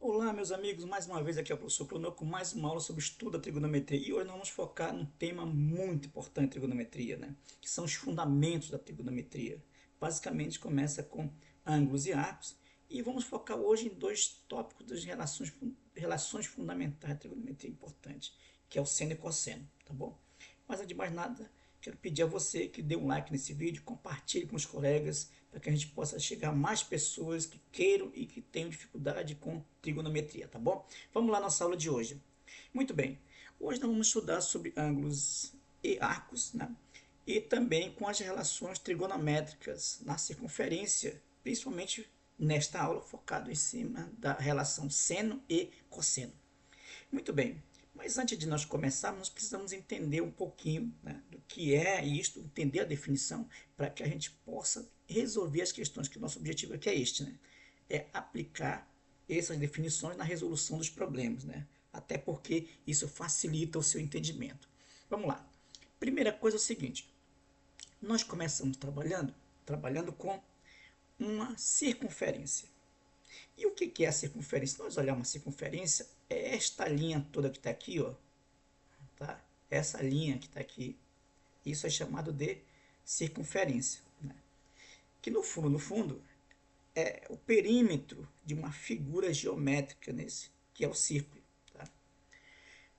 Olá, meus amigos, mais uma vez aqui é o professor Cronô com mais uma aula sobre estudo da trigonometria. E hoje nós vamos focar num tema muito importante da trigonometria, né? Que são os fundamentos da trigonometria. Basicamente começa com ângulos e arcos e vamos focar hoje em dois tópicos das relações fundamentais da trigonometria importante, que é o seno e cosseno, tá bom? Mas antes de mais nada, quero pedir a você que dê um like nesse vídeo, compartilhe com os colegas, para que a gente possa chegar a mais pessoas que queiram e que tenham dificuldade com trigonometria, tá bom? Vamos lá na nossa aula de hoje. Muito bem, hoje nós vamos estudar sobre ângulos e arcos, né? E também com as relações trigonométricas na circunferência, principalmente nesta aula focado em cima da relação seno e cosseno. Muito bem, mas antes de nós começarmos, nós precisamos entender um pouquinho, né, do que é isto, entender a definição, para que a gente possa resolver as questões, que o nosso objetivo aqui é este, né? É aplicar essas definições na resolução dos problemas, né? Até porque isso facilita o seu entendimento. Vamos lá. Primeira coisa é o seguinte, nós começamos trabalhando com uma circunferência. E o que é a circunferência? Se nós olharmos a circunferência, é esta linha toda que está aqui, ó, tá? Essa linha que está aqui, isso é chamado de circunferência, né? Que no fundo, é o perímetro de uma figura geométrica nesse, que é o círculo, tá?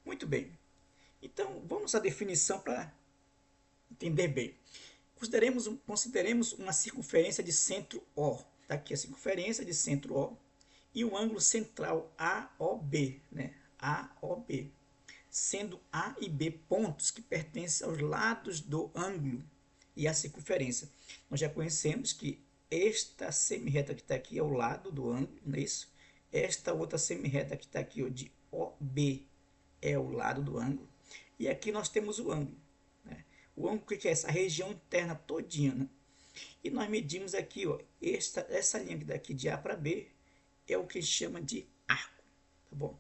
Muito bem. Então, vamos à definição para entender bem. Consideremos uma circunferência de centro O. Está aqui a circunferência de centro O e o ângulo central AOB, né? AOB, sendo A e B pontos que pertencem aos lados do ângulo e à circunferência. Nós já conhecemos que esta semirreta que está aqui é o lado do ângulo, não é isso? Esta outra semirreta que está aqui, ó, de OB, é o lado do ângulo. E aqui nós temos o ângulo. Né? O ângulo que é essa região interna todinha. Né? E nós medimos aqui, ó, essa linha daqui de A para B é o que a gente chama de arco. Tá bom?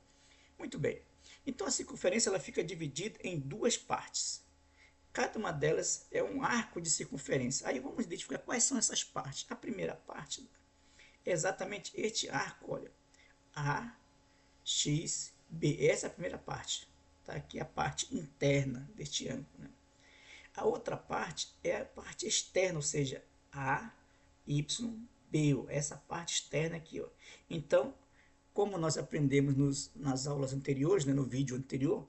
Muito bem. Então a circunferência ela fica dividida em duas partes. Cada uma delas é um arco de circunferência. Aí vamos identificar quais são essas partes. A primeira parte é exatamente este arco, olha. A, X, B. Essa é a primeira parte. Tá? Aqui é a parte interna deste ângulo. Né? A outra parte é a parte externa, ou seja, A, Y, B. Essa parte externa aqui. Ó. Então, como nós aprendemos nas aulas anteriores, né, no vídeo anterior,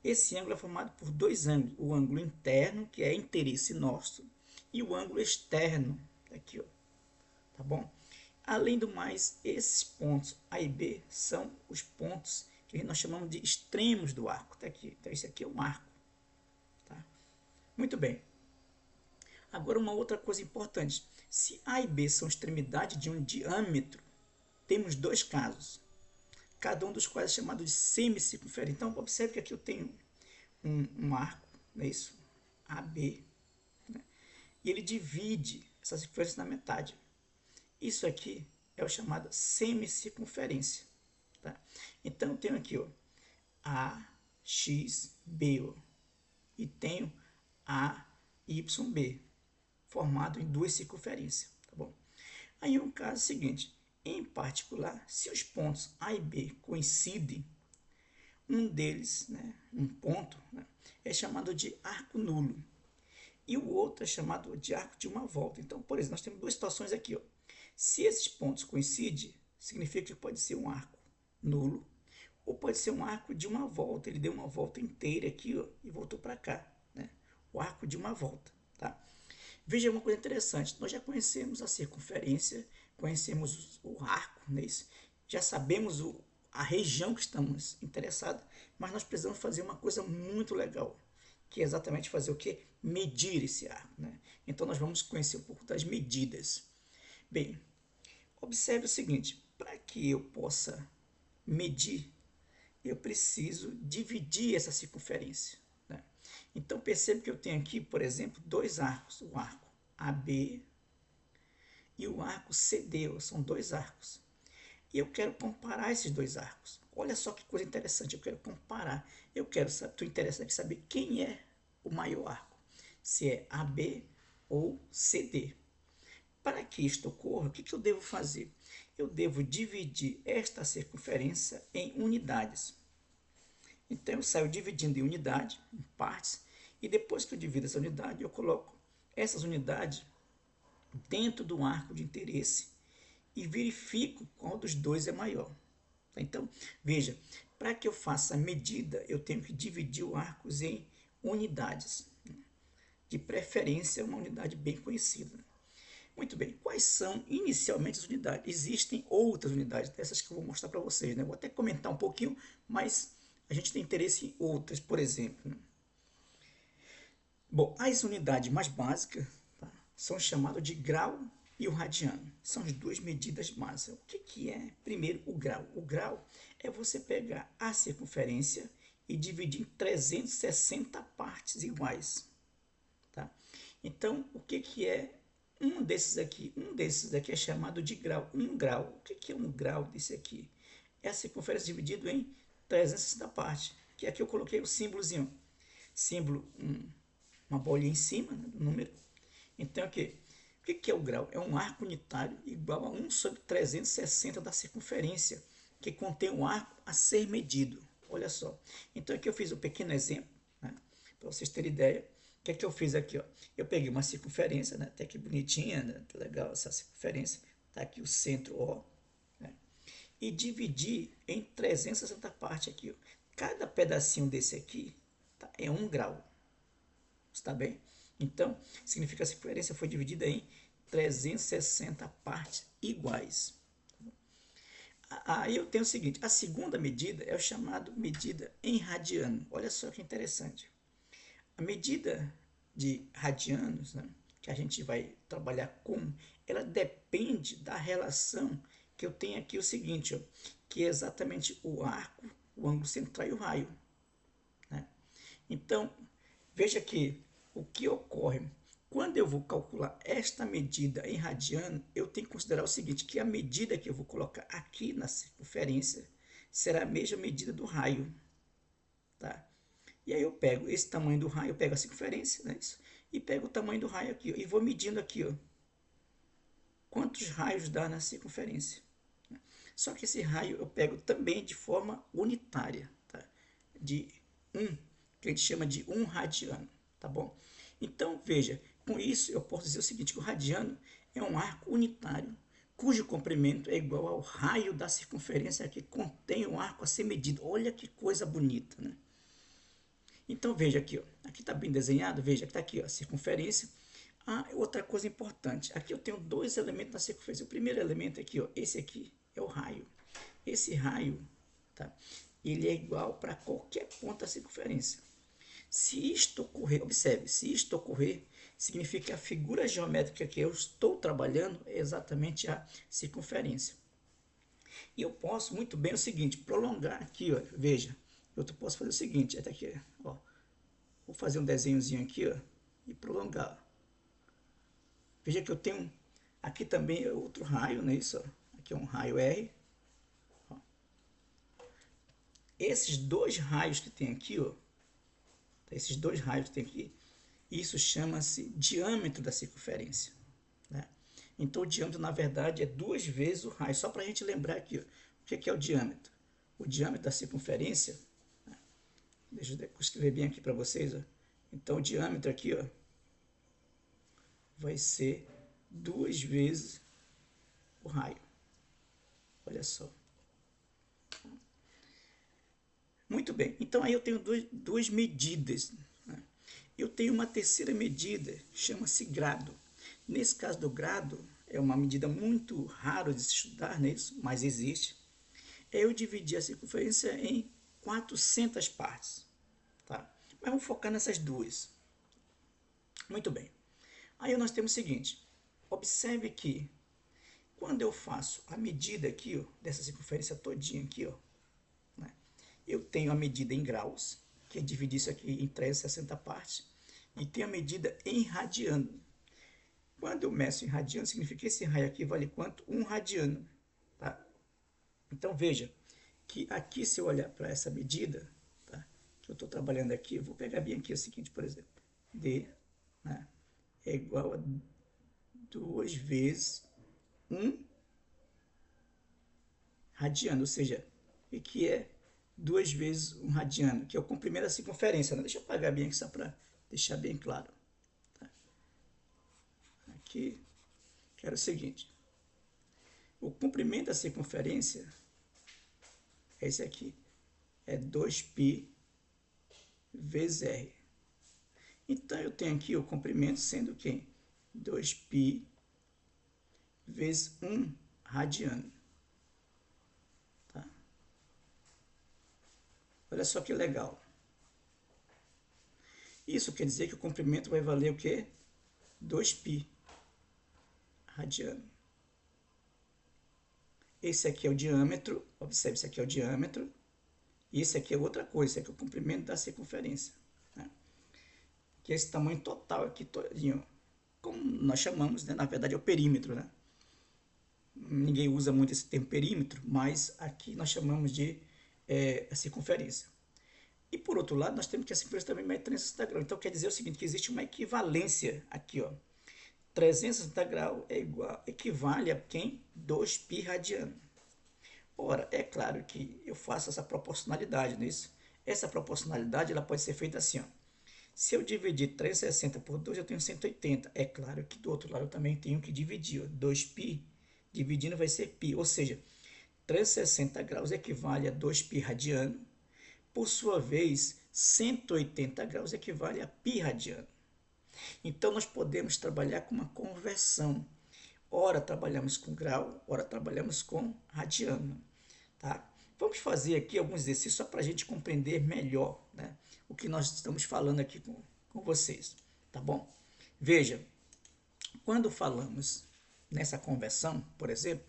esse ângulo é formado por dois ângulos. O ângulo interno, que é interesse nosso, e o ângulo externo, aqui, ó, tá bom? Além do mais, esses pontos A e B são os pontos que nós chamamos de extremos do arco. Tá aqui. Então, esse aqui é um arco. Tá? Muito bem. Agora, uma outra coisa importante. Se A e B são extremidades de um diâmetro, temos dois casos, cada um dos quais é chamado de semicircunferência. Então, observe que aqui eu tenho um arco, não é isso? AB, né? E ele divide essa circunferência na metade. Isso aqui é o chamado semicircunferência. Tá? Então, eu tenho aqui, ó, AXB, ó, e tenho AYB, formado em duas circunferências. Tá bom? Aí, um caso seguinte, em particular, se os pontos A e B coincidem, um deles, né, um ponto, né, é chamado de arco nulo e o outro é chamado de arco de uma volta. Então, por exemplo, nós temos duas situações aqui. Ó. Se esses pontos coincidem, significa que pode ser um arco nulo ou pode ser um arco de uma volta. Ele deu uma volta inteira aqui, ó, e voltou para cá. Né? O arco de uma volta. Tá? Veja uma coisa interessante. Nós já conhecemos a circunferência, conhecemos o arco, né? Já sabemos a região que estamos interessados, mas nós precisamos fazer uma coisa muito legal, que é exatamente fazer o que? Medir esse arco. Né? Então nós vamos conhecer um pouco das medidas. Bem, observe o seguinte, para que eu possa medir, eu preciso dividir essa circunferência. Né? Então perceba que eu tenho aqui, por exemplo, dois arcos, o arco AB e o arco CD, são dois arcos. E eu quero comparar esses dois arcos. Olha só que coisa interessante, eu quero comparar. Eu quero, estou interessado em saber quem é o maior arco, se é AB ou CD. Para que isto ocorra, o que eu devo fazer? eu devo dividir esta circunferência em unidades. Então, eu saio dividindo em unidade, em partes, e depois que eu divido essa unidade, eu coloco essas unidades dentro do arco de interesse e verifico qual dos dois é maior. Então, veja, para que eu faça a medida, eu tenho que dividir o arco em unidades. De preferência, uma unidade bem conhecida. Muito bem, quais são inicialmente as unidades? Existem outras unidades, dessas que eu vou mostrar para vocês, né? Vou até comentar um pouquinho, mas a gente tem interesse em outras, por exemplo. Bom, as unidades mais básicas, tá, são chamadas de grau e o radiano. São as duas medidas básicas. O que é, primeiro, o grau? O grau é você pegar a circunferência e dividir em 360 partes iguais. Tá? Então, o que é um desses aqui? Um desses aqui é chamado de grau. Um grau. O que é um grau desse aqui? É a circunferência dividida em 360 partes. Que aqui eu coloquei o símbolozinho. Símbolo, uma bolinha em cima, né, do número. Então, aqui, o que é o grau? É um arco unitário igual a 1 sobre 360 da circunferência, que contém um arco a ser medido. Olha só. Então, aqui eu fiz um pequeno exemplo, né, para vocês terem ideia. O que eu fiz aqui? Ó? Eu peguei uma circunferência, né, até que bonitinha, né, que legal essa circunferência. Está aqui o centro O. Né, e dividi em 360 partes aqui. Ó. Cada pedacinho desse aqui, tá, é 1 grau. Está bem? Então, significa que a circunferência foi dividida em 360 partes iguais. Aí eu tenho o seguinte, a segunda medida é o chamado medida em radiano. Olha só que interessante. A medida de radianos, né, que a gente vai trabalhar com, ela depende da relação que eu tenho aqui o seguinte, ó, que é exatamente o arco, o ângulo central e o raio. Né? Então, veja que o que ocorre quando eu vou calcular esta medida em radiano, eu tenho que considerar o seguinte, que a medida que eu vou colocar aqui na circunferência será a mesma medida do raio. Tá? E aí eu pego esse tamanho do raio, eu pego a circunferência, né, isso, e pego o tamanho do raio aqui, ó, e vou medindo aqui, ó, quantos raios dá na circunferência. Só que esse raio eu pego também de forma unitária, tá? De 1, que a gente chama de 1 radiano, tá bom? Então, veja, com isso eu posso dizer o seguinte, que o radiano é um arco unitário, cujo comprimento é igual ao raio da circunferência que contém o arco a ser medido. Olha que coisa bonita, né? Então, veja aqui, ó, aqui está bem desenhado, veja que está aqui, ó, a circunferência. Outra coisa importante, aqui eu tenho dois elementos na circunferência. O primeiro elemento aqui, ó, esse aqui, é o raio. Esse raio, tá, ele é igual para qualquer ponto da circunferência. Se isto ocorrer, observe, se isto ocorrer, significa que a figura geométrica que eu estou trabalhando é exatamente a circunferência. E eu posso muito bem o seguinte, prolongar aqui, ó, veja, eu posso fazer o seguinte, até aqui, ó, vou fazer um desenhozinho aqui, ó, e prolongar. Veja que eu tenho, aqui também é outro raio, né, isso, ó, aqui é um raio R. Ó. Esses dois raios que tem aqui, ó, esses dois raios que tem aqui, isso chama-se diâmetro da circunferência. Né? Então, o diâmetro, na verdade, é 2 vezes o raio. Só para a gente lembrar aqui, ó, o que é o diâmetro? O diâmetro da circunferência, né? Deixa eu escrever bem aqui para vocês. Ó. Então, o diâmetro aqui, ó, vai ser 2 vezes o raio. Olha só. Muito bem. Então, aí eu tenho duas medidas. Né? Eu tenho uma terceira medida, chama-se grado. Nesse caso do grado, é uma medida muito rara de se estudar, né, isso, mas existe. É eu dividir a circunferência em 400 partes. Tá? Mas vamos focar nessas duas. Muito bem. Aí nós temos o seguinte, observe que quando eu faço a medida aqui, ó, dessa circunferência todinha aqui, ó, né, eu tenho a medida em graus, que é dividir isso aqui em 360 partes, e tenho a medida em radiano. Quando eu meço em radiano, significa que esse raio aqui vale quanto? 1 radiano. Tá? Então, veja que aqui, se eu olhar para essa medida, tá, que eu estou trabalhando aqui, eu vou pegar bem aqui o seguinte, por exemplo, D, né, é igual a 2 vezes 1 radiano, ou seja, o que é 2 vezes 1 radiano, que é o comprimento da circunferência, né? Deixa eu apagar bem aqui só para deixar bem claro. Tá? Aqui, quero o seguinte, o comprimento da circunferência é esse aqui, é 2π vezes r. Então, eu tenho aqui o comprimento sendo quem? 2π vezes 1 radiano. Tá? Olha só que legal. Isso quer dizer que o comprimento vai valer o quê? 2π radiano. Esse aqui é o diâmetro, observe, esse aqui é o diâmetro, e esse aqui é outra coisa, esse aqui é o comprimento da circunferência. Né? Que é esse tamanho total aqui todinho, como nós chamamos, né? Na verdade é o perímetro, né? Ninguém usa muito esse termo perímetro, mas aqui nós chamamos de a circunferência. E por outro lado, nós temos que a circunferência também mede 360 graus. Então quer dizer o seguinte, que existe uma equivalência aqui, ó. 360 graus é igual, equivale a quem? 2π radiano. Ora, é claro que eu faço essa proporcionalidade nisso. Essa proporcionalidade ela pode ser feita assim, ó. Se eu dividir 360 por 2, eu tenho 180. É claro que do outro lado eu também tenho que dividir. Ó. 2π dividindo vai ser π. Ou seja, 360 graus equivale a 2π radiano. Por sua vez, 180 graus equivale a π radiano. Então, nós podemos trabalhar com uma conversão. Ora trabalhamos com grau, ora trabalhamos com radiano. Tá? Vamos fazer aqui alguns exercícios só para a gente compreender melhor, né, o que nós estamos falando aqui com vocês. Tá bom? Veja, quando falamos nessa conversão, por exemplo,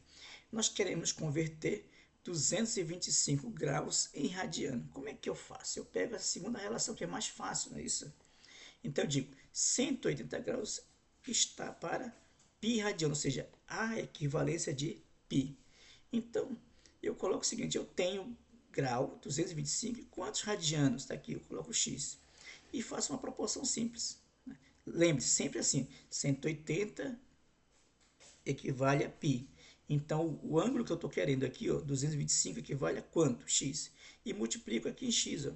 nós queremos converter 225 graus em radiano. Como é que eu faço? Eu pego a segunda relação, que é mais fácil, não é isso? Então eu digo, 180 graus está para π radiano, ou seja, a equivalência de π. Então, eu coloco o seguinte, eu tenho grau 225, quantos radianos? Está aqui, eu coloco x. E faço uma proporção simples. Né? Lembre-se, sempre assim, 180 equivale a π. Então, o ângulo que eu estou querendo aqui, ó, 225 equivale a quanto? X. E multiplico aqui em x. Ó.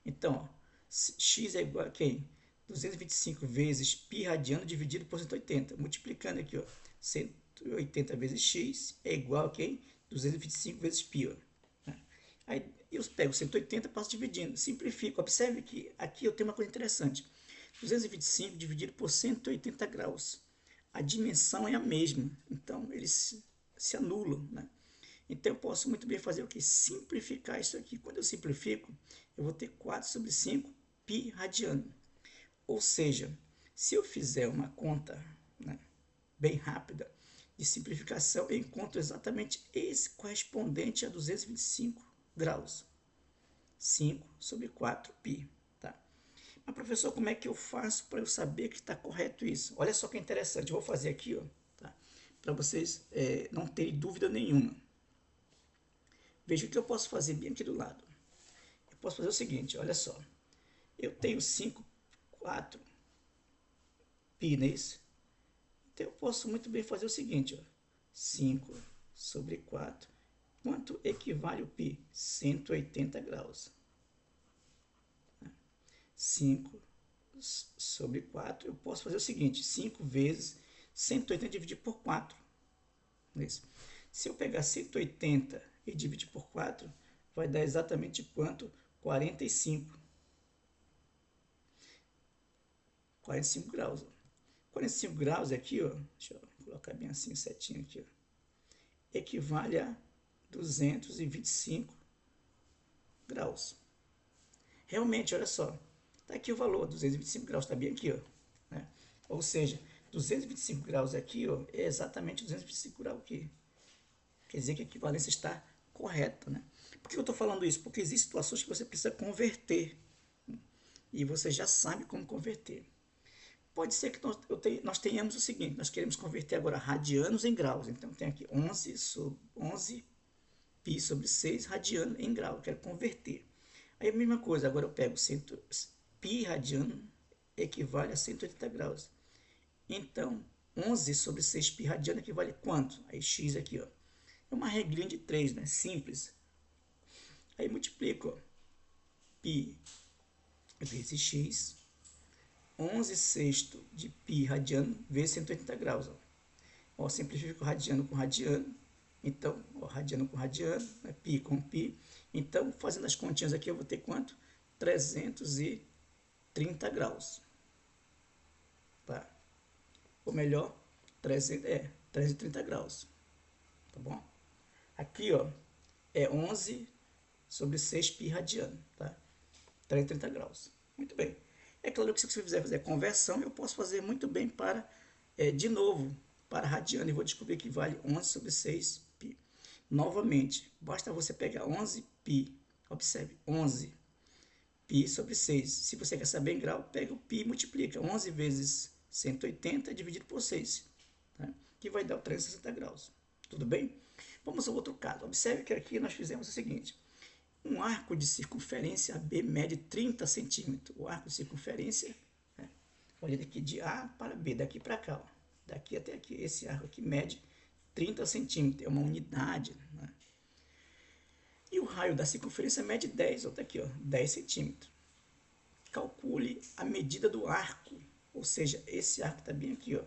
Então, ó, x é igual a quem? 225 vezes π radiano dividido por 180. Multiplicando aqui, ó, 180 vezes x é igual a quem? 225 vezes π. Ó. Aí eu pego 180 e passo dividindo. Simplifico. Observe que aqui eu tenho uma coisa interessante. 225 dividido por 180 graus. A dimensão é a mesma. Então, eles se anulam, né? Então, eu posso muito bem fazer o que? Simplificar isso aqui. Quando eu simplifico, eu vou ter 4 sobre 5 π radiano. Ou seja, se eu fizer uma conta, né, bem rápida de simplificação, eu encontro exatamente esse correspondente a 225 graus. 5 sobre 4 π. Tá? Mas, professor, como é que eu faço para eu saber que está correto isso? Olha só que interessante. Eu vou fazer aqui, ó, tá? Para vocês não terem dúvida nenhuma. Veja o que eu posso fazer bem aqui do lado. Eu posso fazer o seguinte, olha só. Eu tenho 5, 4 π, não é isso? Então eu posso muito bem fazer o seguinte, ó. 5 sobre 4. Quanto equivale o π? 180 graus. 5 sobre 4. Eu posso fazer o seguinte, 5 vezes 180 dividir por 4. Não é isso? Se eu pegar 180 e dividir por 4, vai dar exatamente quanto? 45. 45 graus. 45 graus aqui, ó, deixa eu colocar bem assim, certinho aqui, ó, equivale a 225 graus. Realmente, olha só, está aqui o valor, 225 graus, está bem aqui, ó, né? Ou seja, 225 graus aqui, ó, é exatamente 225 graus aqui. Quer dizer que a equivalência está correta, né? Por que eu estou falando isso? Porque existem situações que você precisa converter, e você já sabe como converter. Pode ser que nós tenhamos o seguinte, nós queremos converter agora radianos em graus. Então, tem aqui 11 π sobre 6 radiano em grau. Eu quero converter. Aí a mesma coisa, agora eu pego π radiano equivale a 180 graus. Então, 11 sobre 6 π radiano equivale a quanto? Aí x aqui, ó, É uma regrinha de 3, né? Simples. Aí multiplico, ó. Π vezes x, 11 sexto de π radiano vezes 180 graus. Ó, simplifico radiano com radiano. Então, ó, radiano com radiano, né? Π com π. Então, fazendo as continhas aqui, eu vou ter quanto? 330 graus. Tá? Ou melhor, 330 graus. Tá bom? Aqui, ó, é 11 sobre 6 π radiano, tá? 330 graus. Muito bem. É claro que se você quiser fazer a conversão, eu posso fazer muito bem para, de novo, para radiano, e vou descobrir que vale 11 sobre 6 π. Novamente, basta você pegar 11 π, observe, 11 π sobre 6. Se você quer saber em grau, pega o π e multiplica. 11 vezes 180 dividido por 6, tá? Que vai dar 360 graus. Tudo bem? Vamos ao outro caso. Observe que aqui nós fizemos o seguinte. Um arco de circunferência AB mede 30 centímetros. O arco de circunferência, né? Olha daqui de A para B, daqui para cá, ó. Daqui até aqui. Esse arco aqui mede 30 centímetros, é uma unidade, né? E o raio da circunferência mede 10, ó, tá aqui, ó, 10 centímetros. Calcule a medida do arco, ou seja, esse arco está bem aqui, ó,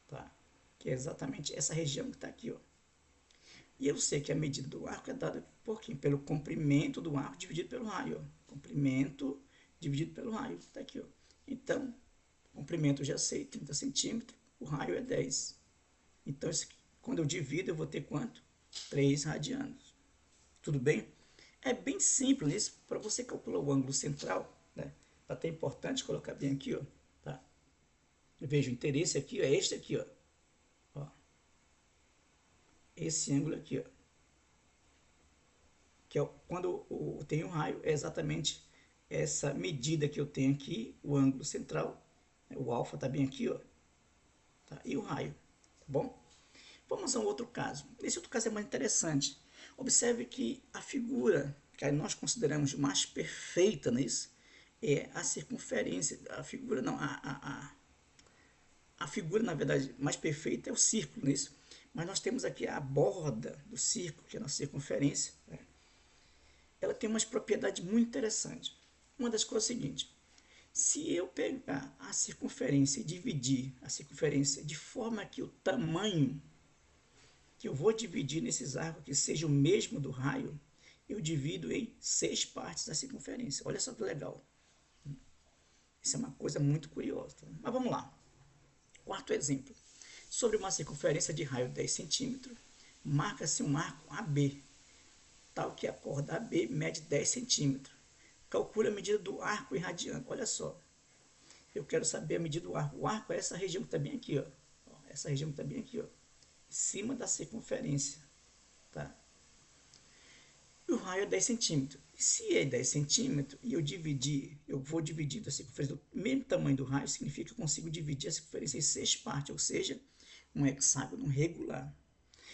tá? Que é exatamente essa região que está aqui, ó. E eu sei que a medida do arco é dada por quem? Pelo comprimento do arco dividido pelo raio, ó. Comprimento dividido pelo raio, está aqui, ó. Então, comprimento eu já sei, 30 centímetros, o raio é 10. Então, quando eu divido, eu vou ter quanto? 3 radianos. Tudo bem? É bem simples isso, para você calcular o ângulo central, né? Até é importante colocar bem aqui, ó, tá? Eu vejo o interesse aqui, ó, é este aqui, ó. Ó. Esse ângulo aqui, ó. Que é quando eu tenho um raio, é exatamente essa medida que eu tenho aqui, o ângulo central, né? O alfa está bem aqui, ó. Tá? E o raio, tá bom? Vamos a um outro caso. Esse outro caso é mais interessante. Observe que a figura que nós consideramos mais perfeita nisso é a circunferência. A figura não, a figura, na verdade, mais perfeita é o círculo nisso. Mas nós temos aqui a borda do círculo, que é a nossa circunferência, né? Ela tem umas propriedades muito interessantes. Uma das coisas é a seguinte: se eu pegar a circunferência e dividir a circunferência de forma que o tamanho que eu vou dividir nesses arcos que seja o mesmo do raio, eu divido em 6 partes da circunferência. Olha só que legal. Isso é uma coisa muito curiosa. Mas vamos lá. Quarto exemplo. Sobre uma circunferência de raio 10 centímetros, marca-se um arco AB, tal que a corda AB mede 10 centímetros. Calcule a medida do arco em radiano. Olha só. Eu quero saber a medida do arco. O arco é essa região que está bem aqui, ó. Essa região que está bem aqui, ó. Em cima da circunferência, tá? E o raio é 10 centímetros. E se é 10 centímetros e eu vou dividir a circunferência do mesmo tamanho do raio, significa que eu consigo dividir a circunferência em 6 partes, ou seja, um hexágono regular.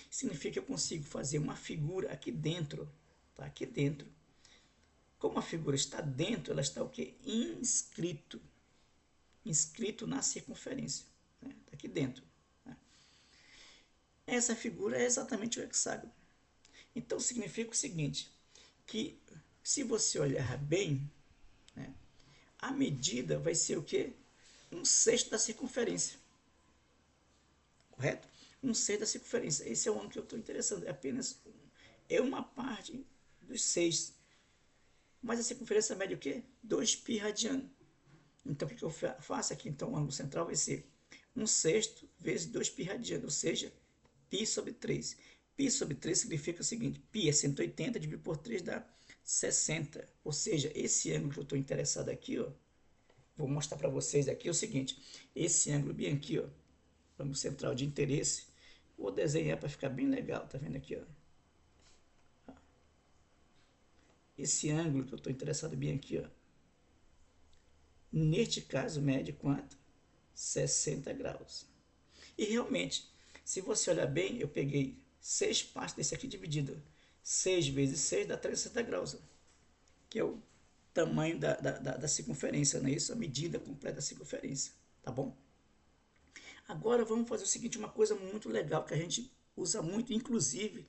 Significa que eu consigo fazer uma figura aqui dentro, tá? Aqui dentro. Como a figura está dentro, ela está o quê? Inscrito na circunferência, né? Tá aqui dentro. Essa figura é exatamente o hexágono. Então significa o seguinte, que se você olhar bem, né, a medida vai ser o quê? 1/6 da circunferência. Correto? 1/6 da circunferência. Esse é o ângulo que eu estou interessado. É apenas uma parte dos 6. Mas a circunferência mede o quê? 2π radiano. Então o que eu faço aqui? Então o ângulo central vai ser 1/6 vezes 2π radiano, ou seja, π sobre 3. Π sobre 3 significa o seguinte: π é 180, dividido por 3 dá 60. Ou seja, esse ângulo que eu estou interessado aqui, ó, vou mostrar para vocês aqui o seguinte: esse ângulo bem aqui, ó, ângulo central de interesse, vou desenhar para ficar bem legal, tá vendo aqui, ó? Esse ângulo que eu estou interessado bem aqui, ó, neste caso mede quanto? 60 graus. E realmente, se você olhar bem, eu peguei 6 partes desse aqui dividido. 6 vezes 6 dá 360 graus, que é o tamanho da circunferência, não é isso? A medida completa da circunferência, tá bom? Agora vamos fazer o seguinte, uma coisa muito legal que a gente usa muito, inclusive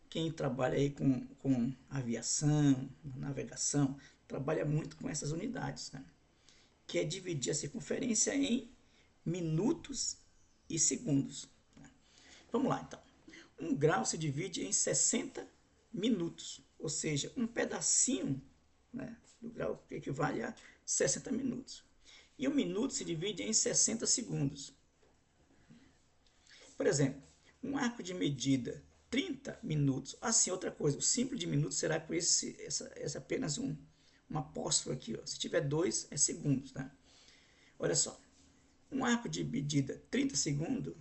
quem trabalha aí com aviação, navegação, trabalha muito com essas unidades, né? Que é dividir a circunferência em minutos e segundos. Vamos lá, então. 1 grau se divide em 60 minutos, ou seja, um pedacinho, né, do grau que equivale a 60 minutos. E 1 minuto se divide em 60 segundos. Por exemplo, um arco de medida 30 minutos. Assim, outra coisa, o símbolo de minuto será por esse apenas uma apóstrofo aqui. Ó. Se tiver 2, é segundos. Tá? Olha só, um arco de medida 30 segundos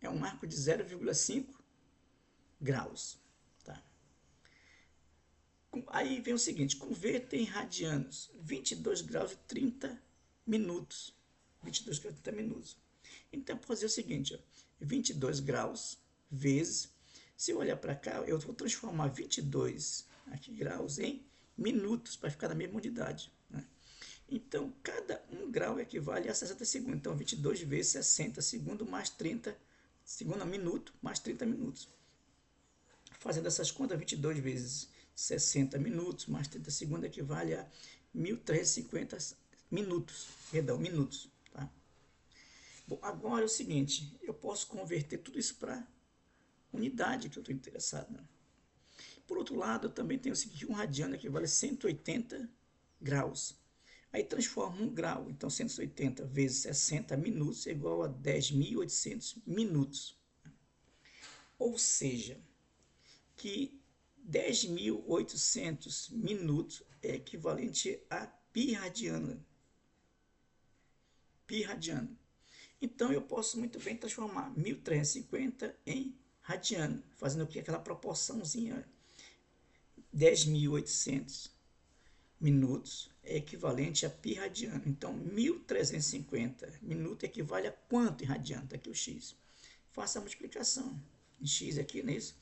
é um arco de 0,5 graus. Tá? Aí vem o seguinte, converta em radianos, 22 graus e 30 minutos. 22 graus e 30 minutos. Então, vou fazer o seguinte, ó, 22 graus vezes, se eu olhar para cá, eu vou transformar 22 aqui, graus em minutos, para ficar na mesma unidade. Né? Então, cada 1 grau equivale a 60 segundos. Então, 22 vezes 60 segundos mais 30 segundos, minuto, mais 30 minutos. Fazendo essas contas, 22 vezes 60 minutos mais 30 segundos equivale a 1.350 minutos. Perdão, minutos. Tá? Bom, agora é o seguinte, eu posso converter tudo isso para unidade que eu estou interessado. Né? Por outro lado, eu também tenho o seguinte, um radiano equivale a 180 graus. Aí transforma 1 grau, então 180 vezes 60 minutos é igual a 10.800 minutos. Ou seja, que 10.800 minutos é equivalente a pi radiano. Pi radiano. Então, eu posso muito bem transformar 1.350 em radiano, fazendo aqui aquela proporçãozinha. 10.800 minutos é equivalente a pi radiano. Então, 1.350 minutos equivale a quanto em radiano? Está aqui o x. Faça a multiplicação em x aqui, nisso.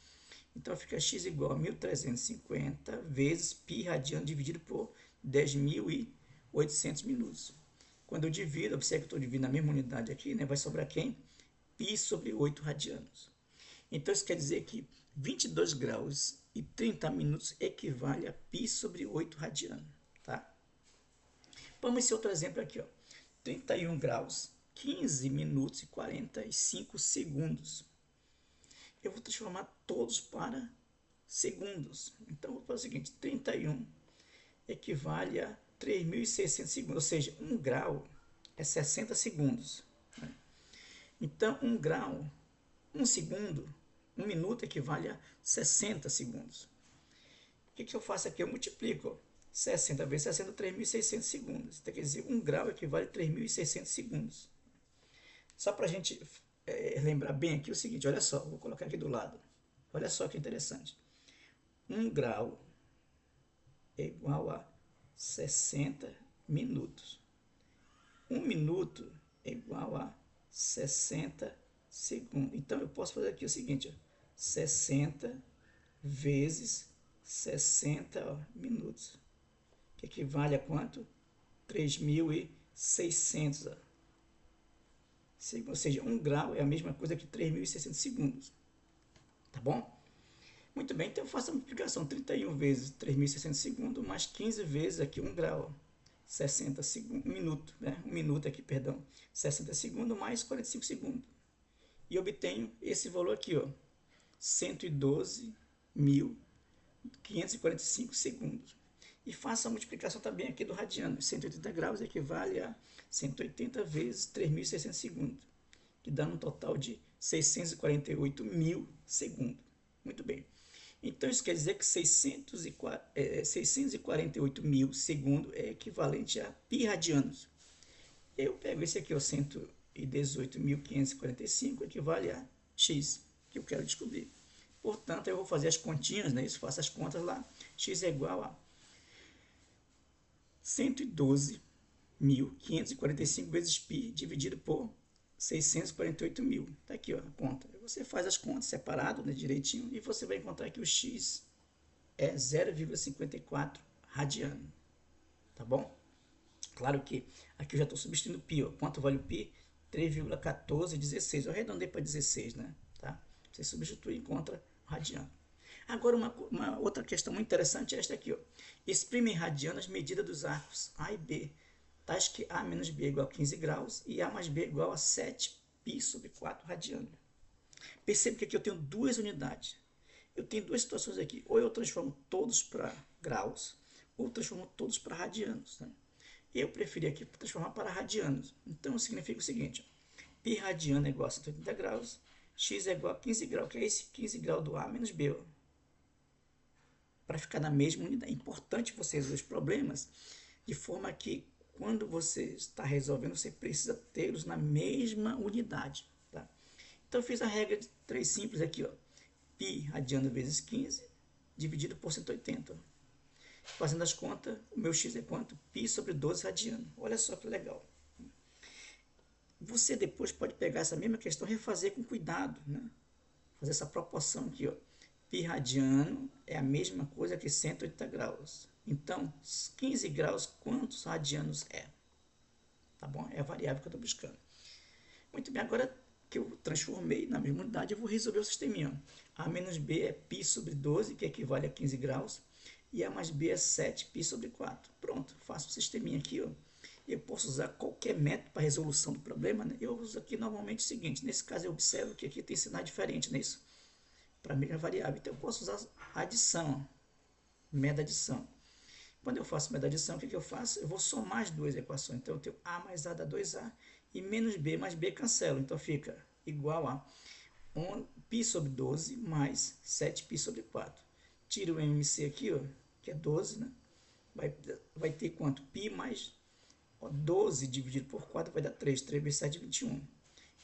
Então, fica x igual a 1.350 vezes pi radiano dividido por 10.800 minutos. Quando eu divido, observe que eu estou dividindo a mesma unidade aqui, né? Vai sobrar quem? Pi sobre 8 radianos. Então, isso quer dizer que 22 graus e 30 minutos equivale a pi sobre 8 radianos. Tá? Vamos esse outro exemplo aqui. Ó. 31 graus, 15 minutos e 45 segundos. Eu vou transformar todos para segundos. Então, vou fazer o seguinte, 31 equivale a 3.600 segundos, ou seja, 1 grau é 60 segundos. Né? Então, 1 grau, 1 segundo, 1 minuto equivale a 60 segundos. O que eu faço aqui? Eu multiplico 60 vezes 60, 3.600 segundos. Então, quer dizer, 1 grau equivale a 3.600 segundos. Só para a gente lembrar bem aqui o seguinte, olha só, vou colocar aqui do lado. Olha só que interessante. 1 grau é igual a 60 minutos. 1 minuto é igual a 60 segundos. Então, eu posso fazer aqui o seguinte, ó, 60 vezes 60 minutos, que equivale a quanto? 3.600. Ou seja, 1 grau é a mesma coisa que 3.600 segundos. Tá bom? Muito bem, então eu faço a multiplicação, 31 vezes 3.600 segundos, mais 15 vezes aqui 1 grau, 60 segundos, 1 minuto, né? 1 minuto aqui, perdão, 60 segundos mais 45 segundos. E obtenho esse valor aqui, ó, 112.545 segundos. E faço a multiplicação também aqui do radiano, 180 graus equivale a 180 vezes 3.600 segundos, que dá um total de 648.000 segundos. Muito bem. Então, isso quer dizer que 648.000 segundos é equivalente a pi radianos. Eu pego esse aqui, ó, 118.545, equivale a x, que eu quero descobrir. Portanto, eu vou fazer as continhas, né? Isso, faço as contas lá. X é igual a 112.545 vezes π dividido por 648.000. Tá aqui, ó, a conta. Você faz as contas separado, né, direitinho, e você vai encontrar que o x é 0,54 radiano. Tá bom? Claro que aqui eu já estou substituindo π. Ó. Quanto vale o π? 3,1416. Eu arredondei para 16, né? Tá? Você substitui e encontra radiano. Agora, uma outra questão muito interessante é esta aqui. Ó. Exprime em radiano as medidas dos arcos A e B, tais que A menos B é igual a 15 graus e A mais B é igual a 7π sobre 4 radiano. Percebe que aqui eu tenho duas unidades. Eu tenho duas situações aqui. Ou eu transformo todos para graus, ou transformo todos para radianos. Né? Eu preferi aqui transformar para radianos. Então, significa o seguinte. Ó, π radiano é igual a 180 graus, x é igual a 15 graus, que é esse 15 graus do A menos B. Para ficar na mesma unidade. É importante você resolver os problemas de forma que, quando você está resolvendo, você precisa tê-los na mesma unidade. Tá? Então, eu fiz a regra de 3 simples aqui. Ó. π radiano vezes 15, dividido por 180. Ó. Fazendo as contas, o meu x é quanto? π sobre 12 radiano. Olha só que legal. Você depois pode pegar essa mesma questão e refazer com cuidado. Né? Fazer essa proporção aqui. Ó. π radiano é a mesma coisa que 180 graus. Então, 15 graus, quantos radianos é? Tá bom? É a variável que eu estou buscando. Muito bem, agora que eu transformei na mesma unidade, eu vou resolver o sisteminha. A menos B é π sobre 12, que equivale a 15 graus. E A mais B é 7π sobre 4. Pronto, faço o sisteminha aqui. Ó. Eu posso usar qualquer método para resolução do problema. Né? Eu uso aqui normalmente o seguinte. Nesse caso, eu observo que aqui tem sinais diferentes, não é isso? Para a mesma variável. Então, eu posso usar a adição, média adição. Quando eu faço média adição, o que eu faço? Eu vou somar as duas equações. Então, eu tenho A mais A dá 2A e menos B mais B cancelo. Então, fica igual a π sobre 12 mais 7π sobre 4. Tiro o MMC aqui, ó, que é 12, né? Vai ter quanto? Π mais 12 dividido por 4 vai dar 3. 3 vezes 7, 21.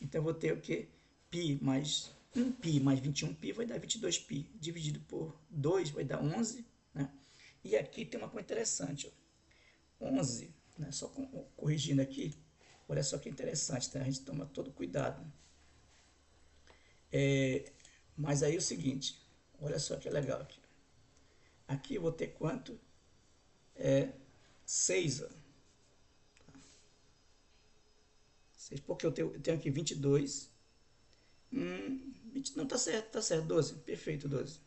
Então, eu vou ter o quê? Π mais 1π mais 21π vai dar 22π. Dividido por 2 vai dar 11. Né? E aqui tem uma coisa interessante. Ó. 11, né? Só corrigindo aqui. Olha só que interessante. Tá? A gente toma todo cuidado. Mas aí é o seguinte. Olha só que legal aqui. Aqui eu vou ter quanto? 6. Ó. 6 porque eu tenho aqui 22. Não, tá certo, 12. Perfeito, 12.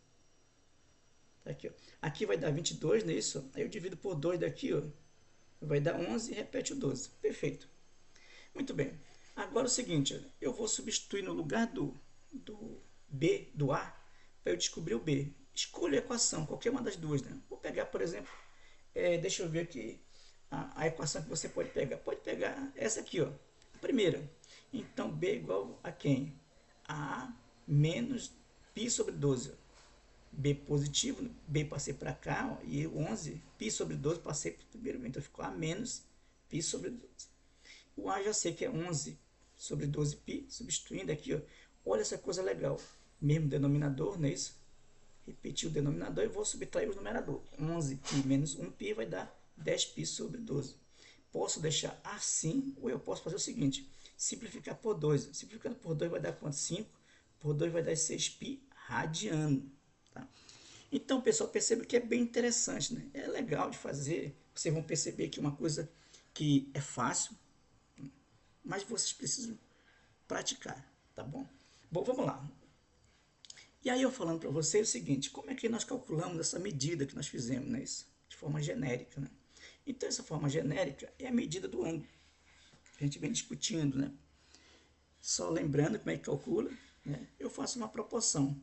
Tá aqui, ó. Aqui vai dar 22, não é isso? Aí eu divido por 2 daqui, ó. Vai dar 11 e repete o 12. Perfeito. Muito bem. Agora é o seguinte, ó. Eu vou substituir no lugar do B, do A, para eu descobrir o B. Escolha a equação, qualquer uma das duas, né? Vou pegar, por exemplo, deixa eu ver aqui a equação que você pode pegar. Pode pegar essa aqui, ó. A primeira. Então, B é igual a quem? A menos π sobre 12. B positivo, B passei para cá, ó, e 11, π sobre 12 passei para o primeiro. Então, ficou A menos π sobre 12. O A já sei que é 11 sobre 12π, substituindo aqui, ó. Olha essa coisa legal. Mesmo denominador, não é isso? Repetir o denominador e vou subtrair o numerador. 11π menos 1π vai dar 10π sobre 12. Posso deixar assim, ou eu posso fazer o seguinte, simplificar por 2. Simplificando por 2 vai dar quanto? 5. Por 2 vai dar 6π radiano. Tá? Então, pessoal, perceba que é bem interessante. Né? É legal de fazer. Vocês vão perceber que é uma coisa que é fácil, mas vocês precisam praticar. Tá bom? Bom, vamos lá. E aí eu falando para vocês o seguinte, como é que nós calculamos essa medida que nós fizemos, né? Isso, de forma genérica, né? Então, essa forma genérica é a medida do ângulo. A gente vem discutindo, né? Só lembrando como é que calcula, né? Eu faço uma proporção.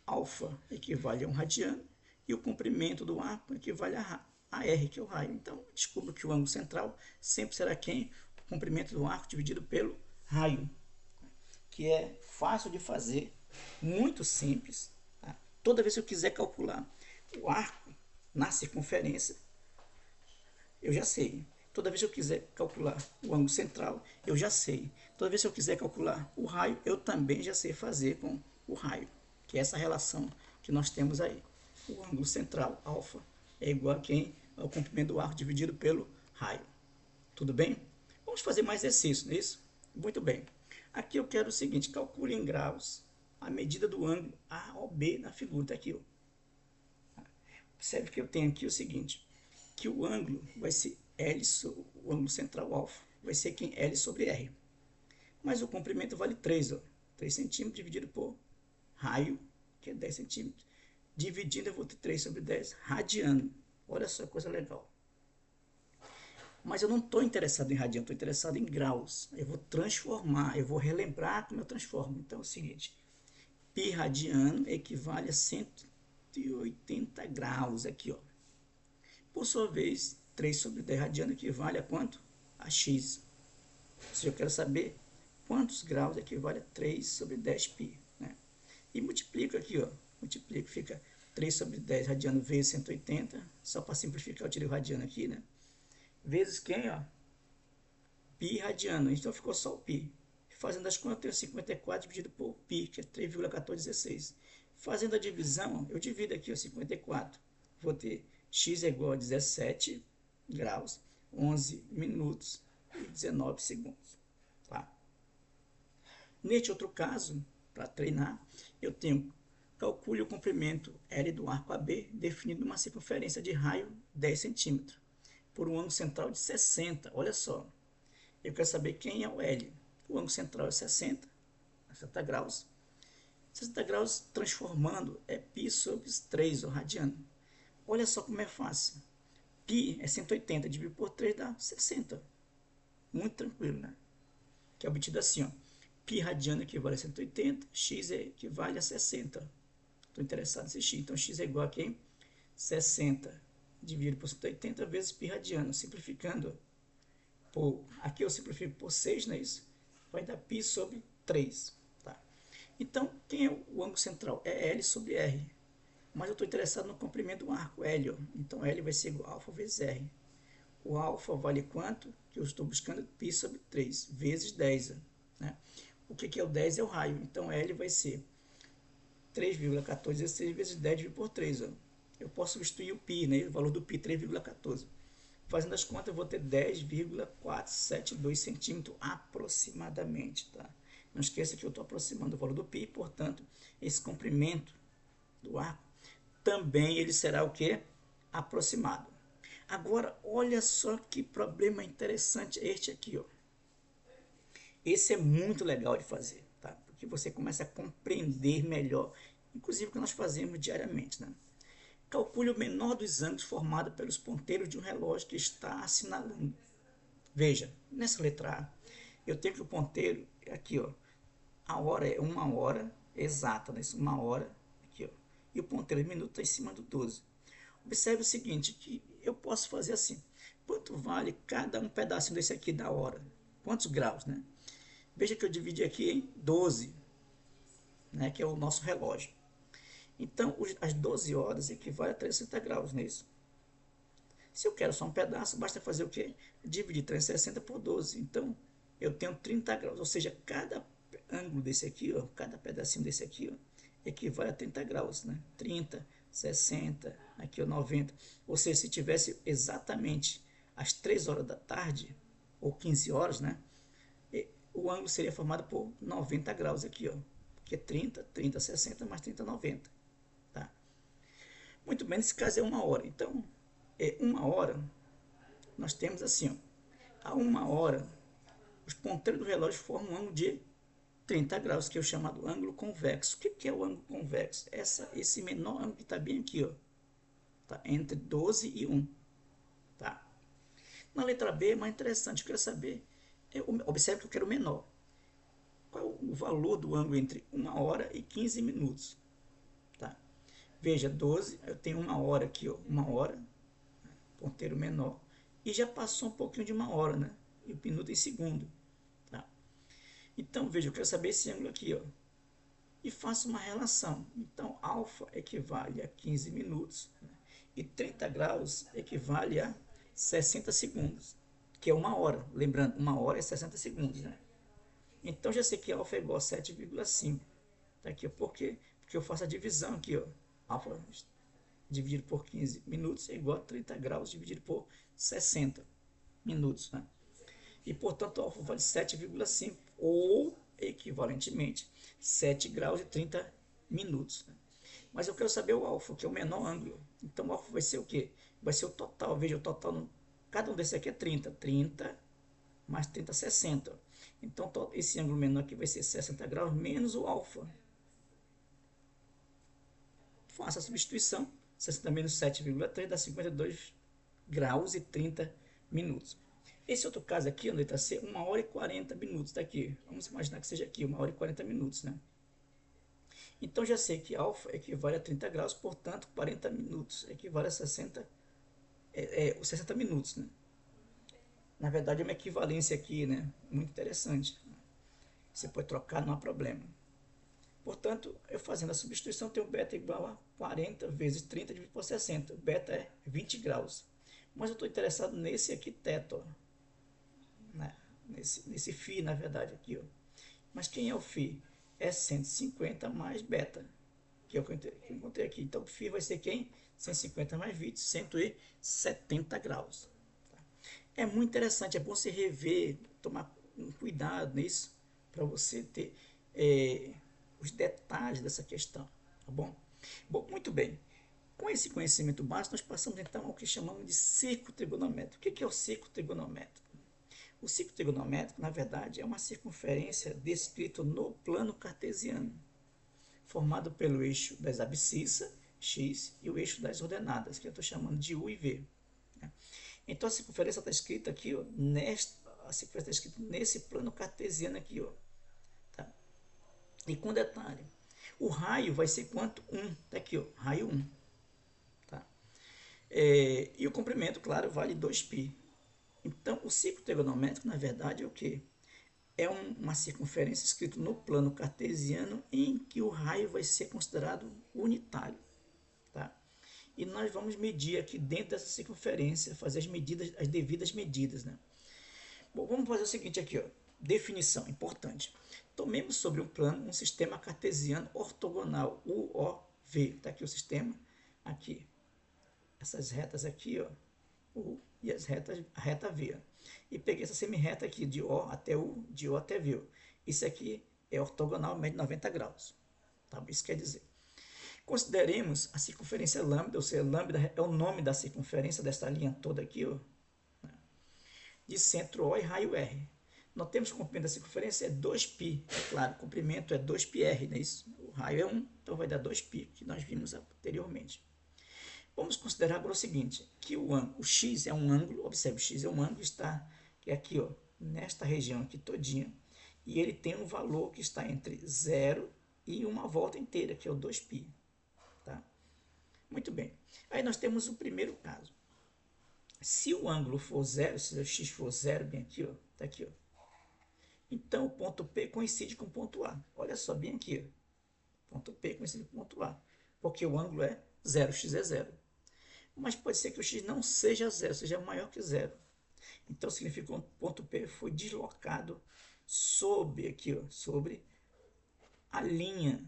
Alfa equivale a 1 radiano e o comprimento do arco equivale a R, que é o raio. Então, descubro que o ângulo central sempre será quem? O comprimento do arco dividido pelo raio, que é fácil de fazer, muito simples. Tá? Toda vez que eu quiser calcular o arco na circunferência, eu já sei. Toda vez que eu quiser calcular o ângulo central, eu já sei. Toda vez que eu quiser calcular o raio, eu também já sei fazer com o raio, que é essa relação que nós temos aí. O ângulo central, alfa, é igual a quem? Ao comprimento do arco dividido pelo raio. Tudo bem? Vamos fazer mais exercício, não é isso? Muito bem. Aqui eu quero o seguinte, calcule em graus a medida do ângulo AOB na figura. Tá aqui, ó. Observe que eu tenho aqui o seguinte, que o ângulo vai ser L, o ângulo central alfa, vai ser quem? L sobre R. Mas o comprimento vale 3, ó. 3 centímetros dividido por raio, que é 10 centímetros, dividindo eu vou ter 3 sobre 10 radiano. Olha só que coisa legal. Mas eu não estou interessado em radiano, estou interessado em graus. Eu vou transformar, eu vou relembrar como eu transformo. Então é o seguinte, π radiano equivale a 180 graus aqui, ó. Por sua vez, 3 sobre 10 radiano equivale a quanto? A x. Ou seja, eu quero saber quantos graus equivale a 3 sobre 10 π. Né? E multiplico aqui, ó. Multiplico, fica 3 sobre 10 radiano vezes 180. Só para simplificar, eu tirei o radiano aqui, né? Vezes quem, ó? Π radiano. Então ficou só o π. Fazendo as contas, eu tenho 54 dividido por π, que é 3,1416. Fazendo a divisão, eu divido aqui o 54. Vou ter x é igual a 17 graus, 11 minutos e 19 segundos. Tá? Neste outro caso, para treinar, eu tenho calcule o comprimento L do arco AB, definindo uma circunferência de raio 10 centímetros, por um ângulo central de 60. Olha só, eu quero saber quem é o L. O ângulo central é 60 graus. 60 graus transformando é π sobre 3, o radiano. Olha só como é fácil. Π é 180, dividido por 3 dá 60. Muito tranquilo, né? Que é obtido assim, ó. Π radiano equivale a 180, x equivale a 60. Estou interessado nesse x. Então, x é igual a quem? 60 dividido por 180 vezes π radiano. Simplificando, aqui eu simplifico por 6, não é isso? Vai dar π sobre 3. Tá? Então, quem é o ângulo central? É L sobre R. Mas eu estou interessado no comprimento do arco, L. Ó. Então, L vai ser igual a alfa vezes R. O alfa vale quanto? Que eu estou buscando π sobre 3, vezes 10. Né? O que é o 10? É o raio. Então, L vai ser 3,1416 vezes 10 dividido por 3. Ó. Eu posso substituir o π, né? O valor do π, 3,14. Fazendo as contas, eu vou ter 10,472 centímetros aproximadamente. Tá? Não esqueça que eu estou aproximando o valor do π, portanto, esse comprimento do arco também ele será o que? Aproximado. Agora, olha só que problema interessante este aqui. Ó. Esse é muito legal de fazer, tá? Porque você começa a compreender melhor, inclusive o que nós fazemos diariamente. Né? Calcule o menor dos ângulos formado pelos ponteiros de um relógio que está assinalando. Veja, nessa letra A, eu tenho que o ponteiro, aqui, ó, a hora é 1 hora exata, né? 1 hora, aqui, ó, e o ponteiro de minuto está em cima do 12. Observe o seguinte, que eu posso fazer assim, quanto vale cada um pedacinho desse aqui da hora? Quantos graus, né? Veja que eu dividi aqui em 12, né, que é o nosso relógio. Então, as 12 horas equivale a 360 graus, não é isso? Se eu quero só um pedaço, basta fazer o quê? Dividir 360 por 12. Então, eu tenho 30 graus, ou seja, cada ângulo desse aqui, ó, cada pedacinho desse aqui, ó, equivale a 30 graus, né? 30, 60, aqui ó, 90. Ou seja, se tivesse exatamente às 3 horas da tarde, ou 15 horas, né? O ângulo seria formado por 90 graus aqui, ó. Que é 30, 30, 60, mais 30, 90. Tá? Muito bem, nesse caso é 1 hora. Então, 1 hora, nós temos assim, ó. A 1 hora, os ponteiros do relógio formam um ângulo de 30 graus, que é o chamado ângulo convexo. O que é o ângulo convexo? Esse menor ângulo que está bem aqui, ó. Tá? Entre 12 e 1. Tá? Na letra B é mais interessante, eu quero saber, observe que eu quero o menor. Qual é o valor do ângulo entre 1 hora e 15 minutos? Tá? Veja, 12, eu tenho 1 hora aqui, ó, 1 hora, ponteiro menor, e já passou um pouquinho de 1 hora, né? E o minuto em segundo. Tá? Então, veja, eu quero saber esse ângulo aqui, ó, e faço uma relação. Então, alfa equivale a 15 minutos, né? E 30 graus equivale a 60 segundos, que é 1 hora. Lembrando, 1 hora é 60 segundos, né? Então, já sei que alfa é igual a 7,5. Tá aqui, por quê? Porque eu faço a divisão aqui, ó. Alfa dividido por 15 minutos é igual a 30 graus dividido por 60 minutos, né? E, portanto, alfa vale 7,5 ou, equivalentemente, 7 graus e 30 minutos. Né? Mas eu quero saber o alfa, que é o menor ângulo. Então, o alfa vai ser o quê? Vai ser o total. Veja, o total, cada um desse aqui é 30. 30 mais 30, 60. Então, esse ângulo menor aqui vai ser 60 graus menos o alfa. faço a substituição. 60 menos 7,3 dá 52 graus e 30 minutos. Esse outro caso aqui, a letra C, 1 hora e 40 minutos daqui. Vamos imaginar que seja aqui, 1 hora e 40 minutos, né? Então já sei que alfa equivale a 30 graus, portanto 40 minutos equivale a 60 minutos, né? Na verdade é uma equivalência aqui, né? Muito interessante. Você pode trocar, não há problema. Portanto, eu fazendo a substituição, tenho beta igual a 40 vezes 30 dividido por 60. Beta é 20 graus. Mas eu estou interessado nesse aqui, teto, ó, né? nesse φ, na verdade, aqui. Ó. Mas quem é o φ? É 150 mais beta, que é o que eu encontrei aqui. Então, o φ vai ser quem? 150 mais 20, 170 graus. Tá? É muito interessante, é bom você rever, tomar um cuidado nisso, para você ter os detalhes dessa questão, tá bom? Bom, muito bem. Com esse conhecimento básico, nós passamos então ao que chamamos de círculo trigonométrico. O que é o círculo trigonométrico? O círculo trigonométrico, na verdade, é uma circunferência descrita no plano cartesiano, formado pelo eixo das abscissas, x, e o eixo das ordenadas, que eu estou chamando de u e v. Então, a circunferência está escrita aqui, ó, a circunferência está escrita nesse plano cartesiano aqui, ó. Tá? E com detalhe, o raio vai ser quanto? 1. Está aqui, ó, raio 1. Tá? E o comprimento, claro, vale 2π. Então, o círculo trigonométrico, na verdade, é o quê? É uma circunferência escrita no plano cartesiano em que o raio vai ser considerado unitário. Tá? E nós vamos medir aqui dentro dessa circunferência, fazer as devidas medidas. Né? Bom, vamos fazer o seguinte aqui, ó. Definição, importante. Tomemos sobre um plano um sistema cartesiano ortogonal, UOV. Está aqui o sistema, aqui. Essas retas aqui, ó, U e a reta V. Ó. E peguei essa semirreta aqui, de O até U, de O até V. Ó. Isso aqui é ortogonal, mede 90 graus. Tá? Isso quer dizer. Consideremos a circunferência lambda, ou seja, lambda é o nome da circunferência dessa linha toda aqui, ó, de centro O e raio R. Nós temos que o comprimento da circunferência é 2π, é claro, o comprimento é 2πr, não é isso? O raio é 1, então vai dar 2π, que nós vimos anteriormente. Vamos considerar agora o seguinte, que o x é um ângulo, observe, o x é um ângulo, está aqui, ó, nesta região aqui todinha, e ele tem um valor que está entre 0 e uma volta inteira, que é o 2π. Tá? Muito bem. Aí nós temos o primeiro caso. Se o ângulo for 0, se o x for 0, bem aqui, ó, tá aqui, ó. Então o ponto P coincide com o ponto A. Olha só, bem aqui, ó. Ponto P coincide com o ponto A. Porque o ângulo é 0, x é 0. Mas pode ser que o x não seja 0, seja maior que 0. Então significa que o ponto P foi deslocado sobre aqui, ó, sobre a linha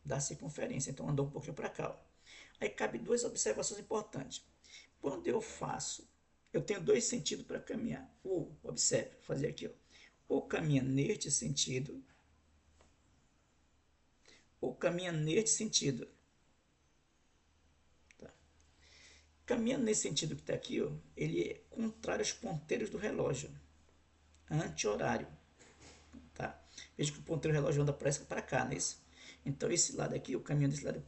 da circunferência. Então andou um pouquinho para cá. Ó. Aí cabe duas observações importantes. Quando eu faço, eu tenho dois sentidos para caminhar. Ou, observe, fazer aqui, ó, ou caminha neste sentido, ou caminha neste sentido. Tá? Caminhando nesse sentido que está aqui, ó, ele é contrário aos ponteiros do relógio, anti-horário. Tá? Veja que o ponteiro do relógio anda para cá, não é isso? Então, esse lado aqui, o caminho desse lado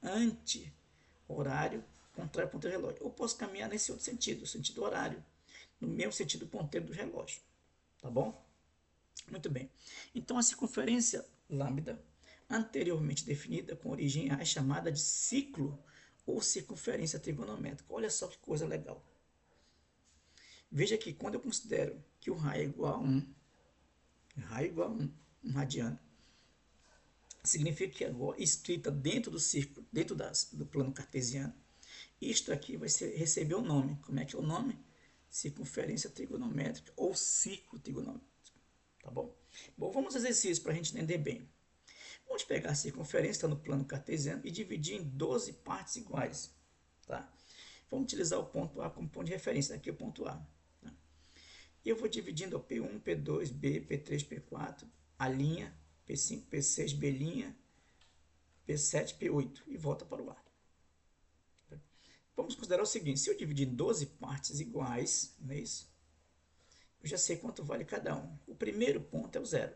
é anti-horário, contrário ao ponteiro do relógio. Ou posso caminhar nesse outro sentido, o sentido horário, no mesmo sentido do ponteiro do relógio. Tá bom? Muito bem. Então, a circunferência lambda, anteriormente definida com origem A, é chamada de ciclo ou circunferência trigonométrica. Olha só que coisa legal. Veja que quando eu considero que o raio é igual a 1, um radiano, significa que agora, escrita dentro do círculo, dentro do plano cartesiano, isto aqui vai receber o nome. Como é que é o nome? Circunferência trigonométrica ou círculo trigonométrico. Tá bom? Bom, vamos ao exercício para a gente entender bem. Vamos pegar a circunferência, está no plano cartesiano, e dividir em 12 partes iguais. Tá? Vamos utilizar o ponto A como ponto de referência. Aqui é o ponto A. Tá? E eu vou dividindo o P1, P2, B, P3, P4, a linha, P5, P6, B', P7, P8 e volta para o A. Vamos considerar o seguinte, se eu dividir em 12 partes iguais, não é isso? Eu já sei quanto vale cada um. O primeiro ponto é o 0.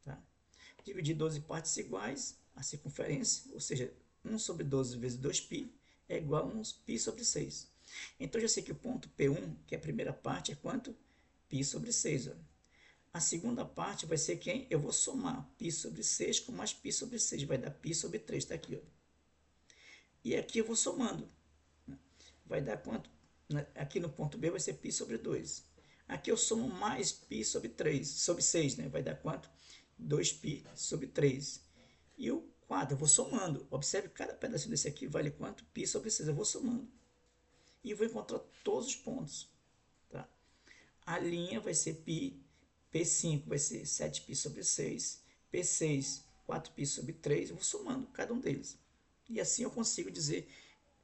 Tá? Dividir 12 partes iguais, a circunferência, ou seja, 1 sobre 12 vezes 2π é igual a 1π sobre 6. Então, eu já sei que o ponto P1, que é a primeira parte, é quanto? Π sobre 6. Ó. A segunda parte vai ser quem? Eu vou somar π sobre 6 com mais π sobre 6, vai dar π sobre 3, está aqui. Ó. E aqui eu vou somando. Vai dar quanto? Aqui no ponto B vai ser π sobre 2. Aqui eu somo mais π sobre 3, sobre 6, né? Vai dar quanto? 2π sobre 3. E o 4, eu vou somando. Observe que cada pedacinho desse aqui vale quanto? Π sobre 6. Eu vou somando. E vou encontrar todos os pontos. Tá? A linha vai ser π, P5 vai ser 7π sobre 6, P6, 4π sobre 3. Eu vou somando cada um deles. E assim eu consigo dizer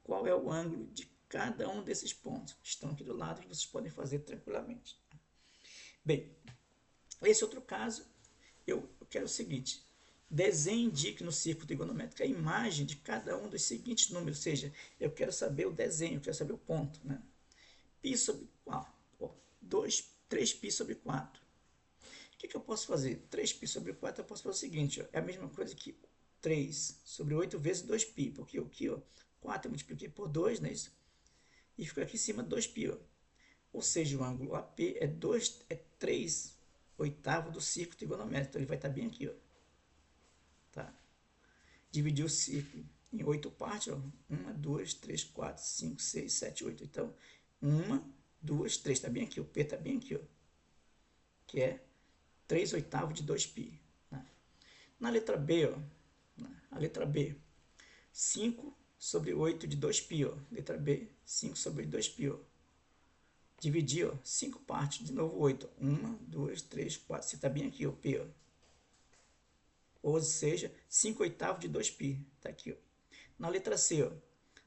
qual é o ângulo de cada um desses pontos. Estão aqui do lado que vocês podem fazer tranquilamente. Bem, esse outro caso, eu quero o seguinte. Desenhe e indique no círculo trigonométrico a imagem de cada um dos seguintes números. Ou seja, eu quero saber o desenho, eu quero saber o ponto. Né? Π sobre 3π sobre 4. O que eu posso fazer? 3π sobre 4 eu posso fazer o seguinte. Ó, é a mesma coisa que 3 sobre 8 vezes 2π. Porque aqui, ó, 4 eu multipliquei por 2, não é isso? E fica aqui em cima 2π. Ó. Ou seja, o ângulo AP é 3 oitavos do círculo trigonométrico. Então, ele vai estar bem aqui. Ó. Tá? Dividir o círculo em 8 partes. Ó. 1, 2, 3, 4, 5, 6, 7, 8. Então, 1, 2, 3. Está bem aqui. O P está bem aqui. Ó. Que é 3 oitavos de 2π. Né? Na letra B, ó, a letra B, 5 sobre 8 de 2π. Ó. Letra B, 5 sobre 2π. Ó. Dividir, ó, 5 partes, de novo 8. 1, 2, 3, 4. Você está bem aqui, o P. Ó. Ou seja, 5 oitavos de 2π. Está aqui. Ó. Na letra C, ó,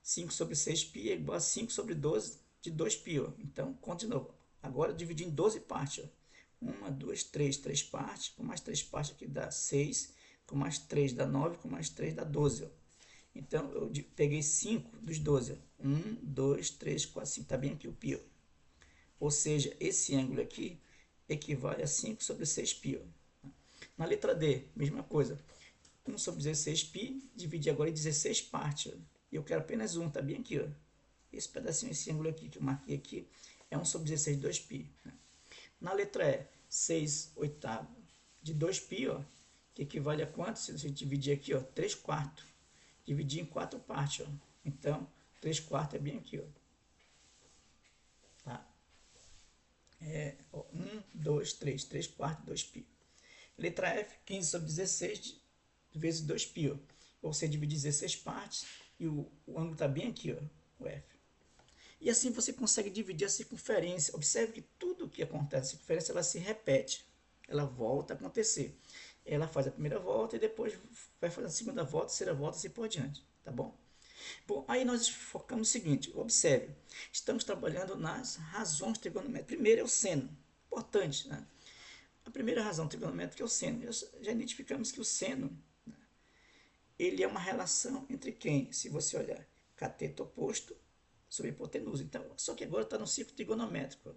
5 sobre 6π é igual a 5 sobre 12 de 2π. Ó. Então, conta de novo. Agora, dividir em 12 partes. Ó. 1, 2, 3 partes. Com mais 3 partes aqui dá 6. Com mais 3 dá 9. Com mais 3 dá 12. Ó. Então, eu peguei 5 dos 12. Ó. 1, 2, 3, 4, 5. Está bem aqui o π. Ó. Ou seja, esse ângulo aqui equivale a 5 sobre 6π. Ó. Na letra D, mesma coisa. 1 sobre 16π, dividir agora em 16 partes. Ó. E eu quero apenas um, está bem aqui. Ó. Esse pedacinho, esse ângulo aqui que eu marquei aqui, é 1 sobre 16 de 2π. Na letra E, 6 oitavos de 2π, ó, que equivale a quanto? Se a gente dividir aqui, ó, 3 quartos. Dividir em 4 partes. Ó. Então, 3 quartos é bem aqui. Ó. Tá? 1, 2, 3. 3 quartos, 2π. Letra F, 15 sobre 16 vezes 2π. Ó. Ou seja, dividir 16 partes e o ângulo está bem aqui, ó, o F. E assim você consegue dividir a circunferência. Observe que tudo que acontece, a circunferência ela se repete. Ela volta a acontecer. Ela faz a primeira volta e depois vai fazer a segunda volta, terceira volta e assim por diante. Tá bom? Bom, aí nós focamos no seguinte. Observe. Estamos trabalhando nas razões trigonométricas. Primeiro é o seno. Importante, né? A primeira razão trigonométrica é o seno. Já identificamos que o seno, né, ele é uma relação entre quem? Se você olhar cateto oposto sobre hipotenusa. Então, só que agora está no círculo trigonométrico.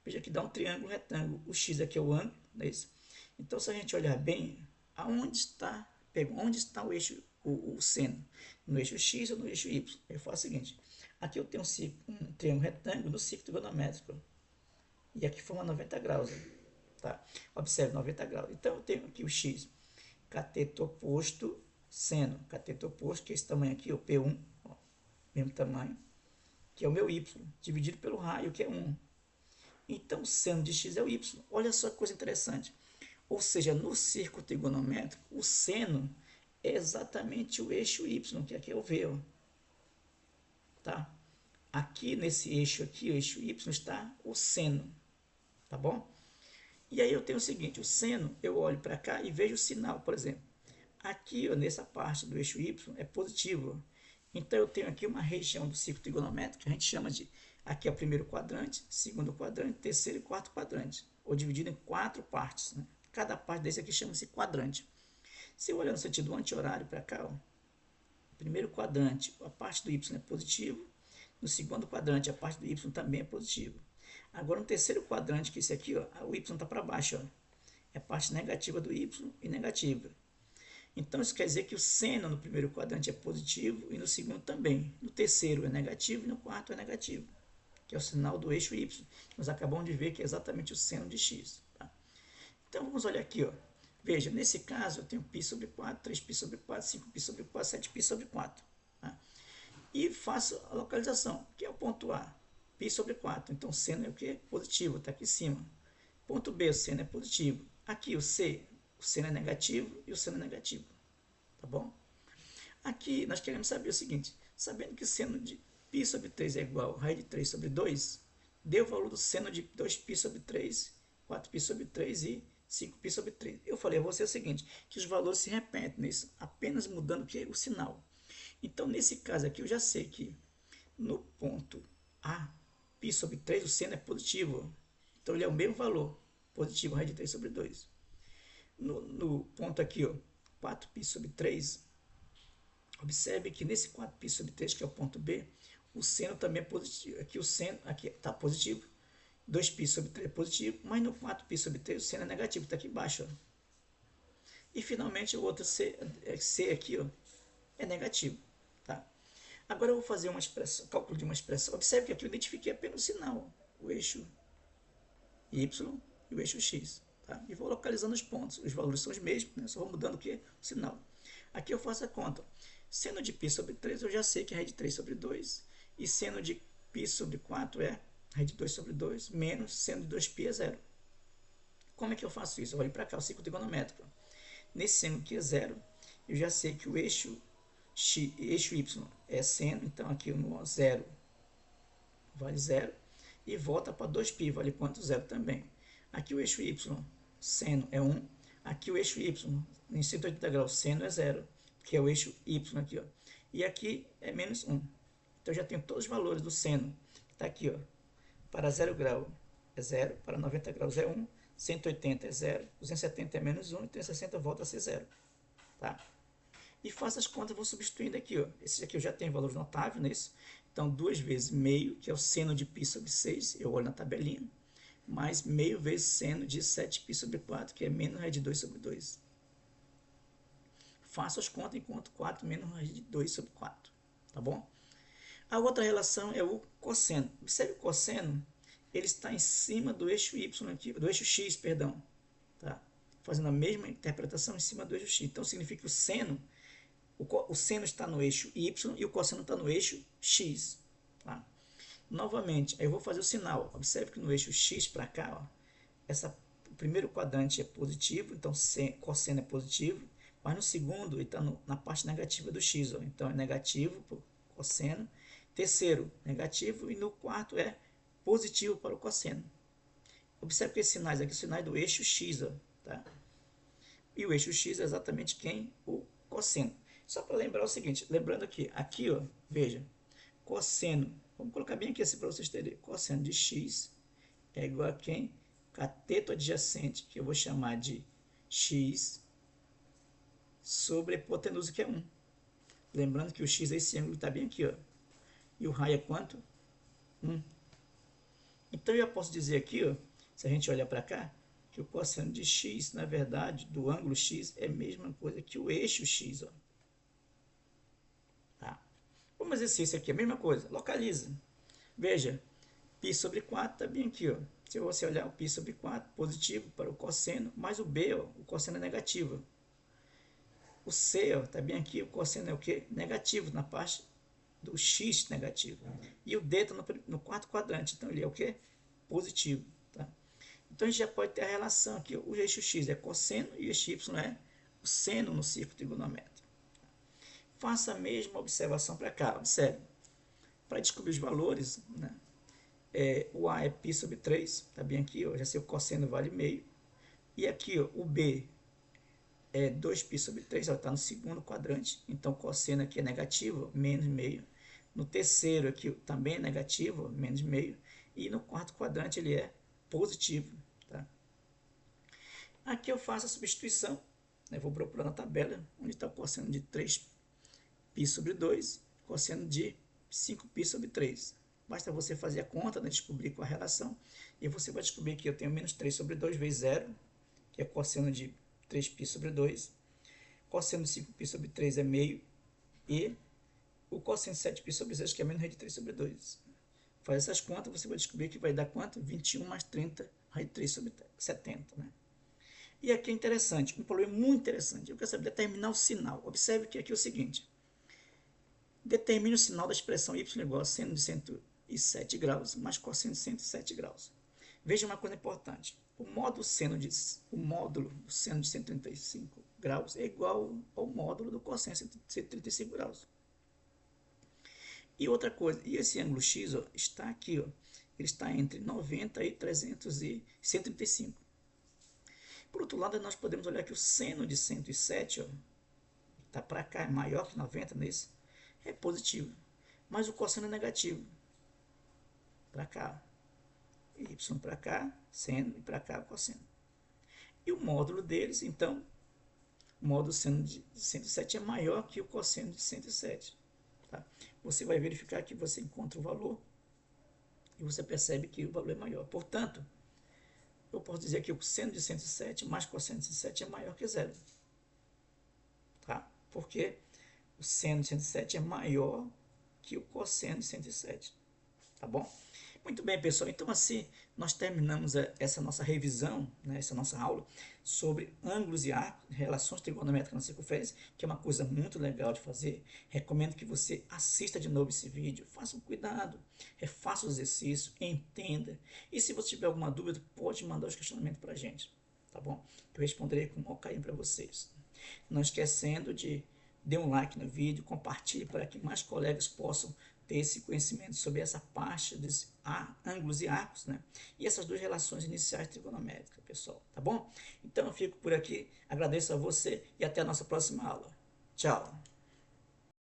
Veja que dá um triângulo retângulo. O x aqui é o ângulo, não é isso? Então, se a gente olhar bem, onde está o eixo, o seno? No eixo x ou no eixo y? Eu faço o seguinte. Aqui eu tenho um triângulo retângulo no círculo trigonométrico. E aqui forma 90 graus. Tá? Observe, 90 graus. Então, eu tenho aqui o x. Cateto oposto, seno. Cateto oposto, que é esse tamanho aqui, o P1. Ó, mesmo tamanho. Que é o meu y, dividido pelo raio, que é 1. Então, o seno de x é o y. Olha só que coisa interessante. Ou seja, no círculo trigonométrico, o seno é exatamente o eixo y, que aqui é o v. Ó. Tá? Aqui, nesse eixo aqui, o eixo y, está o seno. Tá bom? E aí eu tenho o seguinte, o seno, eu olho para cá e vejo o sinal, por exemplo. Aqui, ó, nessa parte do eixo y, é positivo. Ó. Então, eu tenho aqui uma região do círculo trigonométrico que a gente chama de, aqui é o primeiro quadrante, segundo quadrante, terceiro e quarto quadrante, ou dividido em 4 partes. Né? Cada parte desse aqui chama-se quadrante. Se eu olhar no sentido anti-horário para cá, ó, primeiro quadrante, a parte do y é positivo, no segundo quadrante, a parte do y também é positivo. Agora, no terceiro quadrante, que é esse aqui, ó, o y está para baixo, ó, é a parte negativa do y e negativa. Então isso quer dizer que o seno no primeiro quadrante é positivo e no segundo também. No terceiro é negativo e no quarto é negativo, que é o sinal do eixo y. Nós acabamos de ver que é exatamente o seno de x. Tá? Então vamos olhar aqui. Ó. Veja, nesse caso eu tenho π sobre 4, 3π sobre 4, 5π sobre 4, 7π sobre 4. Tá? E faço a localização, que é o ponto A, π sobre 4. Então o seno é o que? Positivo, está aqui em cima. Ponto B, o seno é positivo. Aqui o seno é negativo e o seno é negativo. Tá bom? Aqui nós queremos saber o seguinte, sabendo que o seno de π sobre 3 é igual a raiz de 3 sobre 2, dê o valor do seno de 2π sobre 3, 4π sobre 3 e 5π sobre 3. Eu falei a você o seguinte, que os valores se repetem nisso, apenas mudando o que? O sinal. Então, nesse caso aqui, eu já sei que no ponto A, π sobre 3, o seno é positivo. Então, ele é o mesmo valor, positivo, raiz de 3 sobre 2. No ponto aqui, ó, 4π sobre 3, observe que nesse 4π sobre 3, que é o ponto B, o seno também é positivo. Aqui o seno está positivo, 2π sobre 3 é positivo, mas no 4π sobre 3 o seno é negativo, está aqui embaixo. Ó. E finalmente o outro C aqui ó, é negativo. Tá? Agora eu vou fazer uma expressão, cálculo de uma expressão. Observe que aqui eu identifiquei apenas o sinal, o eixo y e o eixo x. Tá? E vou localizando os pontos. Os valores são os mesmos, né? Só vou mudando o que? O sinal. Aqui eu faço a conta. Seno de π sobre 3 eu já sei que é raiz de 3 sobre 2. E seno de π sobre 4 é raiz de 2 sobre 2. Menos seno de 2π é zero. Como é que eu faço isso? Eu olho para cá, o ciclo trigonométrico. Nesse seno aqui é zero. Eu já sei que o eixo y é seno. Então aqui no 0 vale 0. E volta para 2π, vale quanto? 0 também. Aqui o eixo y, seno é 1. Aqui o eixo y, em 180 graus, seno é 0, que é o eixo y aqui. Ó. E aqui é menos 1. Então eu já tenho todos os valores do seno. Está aqui, ó. Para 0 grau é 0, para 90 graus é 1, 180 é 0, 270 é menos 1 e 360 volta a ser 0. Tá? E faço as contas, vou substituindo aqui. Ó. Esse aqui eu já tenho valor notável nisso. Então 2 vezes meio, que é o seno de π sobre 6, eu olho na tabelinha, mais meio vezes seno de 7π sobre 4, que é menos raiz de 2 sobre 2. Faço as contas enquanto 4 menos raiz de 2 sobre 4. Tá bom? A outra relação é o cosseno. Observe o cosseno, ele está em cima do eixo y aqui, do eixo x, perdão. Tá? Fazendo a mesma interpretação em cima do eixo x. Então significa que o seno está no eixo y e o cosseno está no eixo x. Tá? Novamente, aí eu vou fazer o sinal. Observe que no eixo x para cá, ó, o primeiro quadrante é positivo, então cosseno é positivo, mas no segundo ele está na parte negativa do x. Ó, então é negativo para o cosseno. Terceiro, negativo, e no quarto é positivo para o cosseno. Observe que esses sinais aqui são sinais do eixo x. Ó, tá? E o eixo x é exatamente quem? O cosseno. Só para lembrar o seguinte, lembrando aqui ó, veja, cosseno, vamos colocar bem aqui assim para vocês terem, cosseno de x é igual a quem? Cateto adjacente, que eu vou chamar de x, sobre a hipotenusa, que é 1. Lembrando que o x é esse ângulo que está bem aqui, ó. E o raio é quanto? 1. Então eu posso dizer aqui, ó, se a gente olhar para cá, que o cosseno de x, na verdade, do ângulo x, é a mesma coisa que o eixo x. Ó. Tá. Vamos exercício aqui, a mesma coisa, localiza. Veja, π sobre 4 está bem aqui. Ó. Se você olhar o π sobre 4, positivo para o cosseno, mais o b, ó, o cosseno é negativo. O c está bem aqui, o cosseno é o quê? Negativo, na parte do x negativo. E o d está no quarto quadrante, então ele é o quê? Positivo. Tá? Então a gente já pode ter a relação aqui, o eixo x é cosseno e o eixo y é o seno no círculo trigonométrico. Faça a mesma observação para cá, observe. Para descobrir os valores, né? O a é π sobre 3, está bem aqui, ó, já sei o cosseno vale meio. E aqui ó, o b é 2π sobre 3, está no segundo quadrante, então o cosseno aqui é negativo, menos meio. No terceiro aqui também é negativo, menos meio. E no quarto quadrante ele é positivo. Tá? Aqui eu faço a substituição, né? Vou procurar na tabela onde está o cosseno de 3π sobre 2, cosseno de 5π sobre 3. Basta você fazer a conta, né? Descobrir qual a relação, e você vai descobrir que eu tenho menos 3 sobre 2 vezes 0, que é cosseno de 3π sobre 2, cosseno de 5π sobre 3 é meio, e o cosseno de 7π sobre 6, que é menos raiz de 3 sobre 2. Faz essas contas, você vai descobrir que vai dar quanto? 21 mais 30, raiz de 3 sobre 70, né? E aqui é interessante, um problema muito interessante. Eu quero saber determinar o sinal. Observe que aqui é o seguinte. Determine o sinal da expressão y igual a seno de 107 graus mais cosseno de 107 graus. Veja uma coisa importante. O módulo do seno de 135 graus é igual ao módulo do cosseno de 135 graus. E outra coisa, e esse ângulo x, ó, está aqui, ó, ele está entre 90 e 135. Por outro lado, nós podemos olhar que o seno de 107 está para cá, é maior que 90 nesse, é positivo. Mas o cosseno é negativo. Para cá, y para cá, seno, e para cá, cosseno. E o módulo deles, então, o módulo seno de 107 é maior que o cosseno de 107. Tá? Você vai verificar que você encontra o valor e você percebe que o valor é maior. Portanto, eu posso dizer que o seno de 107 mais cosseno de 107 é maior que zero. Tá? Porque o seno de 107 é maior que o cosseno de 107. Tá bom? Muito bem, pessoal. Então, assim, nós terminamos essa nossa revisão, né, essa nossa aula sobre ângulos e arcos, relações trigonométricas na circunferência, que é uma coisa muito legal de fazer. Recomendo que você assista de novo esse vídeo, faça um cuidado, refaça o exercício, entenda. E se você tiver alguma dúvida, pode mandar os questionamentos para a gente, tá bom? Eu responderei com o maior carinho para vocês. Não esquecendo de dar um like no vídeo, compartilhe para que mais colegas possam ter esse conhecimento sobre essa parte dos ângulos e arcos, né? E essas duas relações iniciais trigonométricas, pessoal, tá bom? Então eu fico por aqui, agradeço a você e até a nossa próxima aula. Tchau!